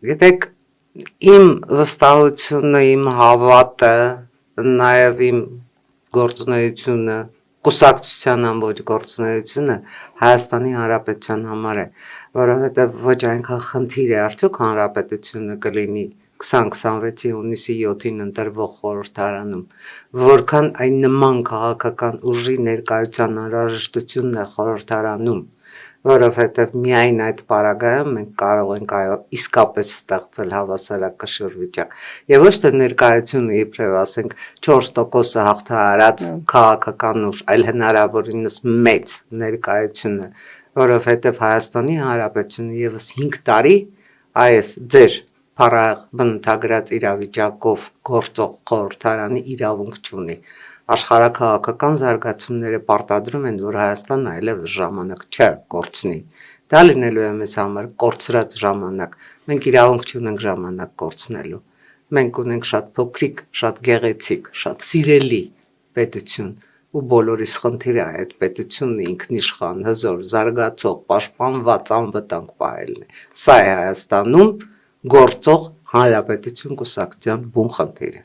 Գիտեք, իմ վստահությունը, իմ հավատը, նաև իմ գործունեությունը, կուսակցության ամբողջ գործունեությունը Հայաստանի Հանրապետության համար է, որովհետև ոչ այնքան խնդիր է, արդյոք Հանրապետությունը կլինի 2026-ի հունիսի 7-ին ընտրվող խորհրդարանում, որքան այն նման քաղաքական ուժի ներկայության անհրաժեշտությունն է խորհրդարանում, որովհետև միայն այդ պարագայում մենք կարող ենք իսկապես ստեղծել հավասարակշռ վիճակ եւ ոչ թե ներկայությունը իբրև ասենք 4%-ը հաղթահարած քաղաքական ուժ, այլ հնարավորինս մեծ ներկայությունը, որովհետև Հայաստանի Հանրապետությունը եւս 5 տարի այս ձեր փառահեղ բնութագրած իրավիճակով գործող խորհրդարանի իրավունք չունի։ Աշխարհաքաղաքական զարգացումները պարտադրում են, որ Հայաստանն այլևս ժամանակ չկորցնի։ Դա լինելու է մեզ համար կորցրած ժամանակ։ Մենք իրավունք չունենք ժամանակ կորցնելու։ Մենք ունենք շատ փոքրիկ, շատ գեղեցիկ, շատ սիրելի պետություն, ու բոլորիս խնդիրը այդ պետությունն ինքնիշխան, հզոր, զարգացող, պաշտպանված, անվտանգ պահելն է։ Սա է Հայաստանում գործող հանրապետություն կուսակցության բուն խնդիրը։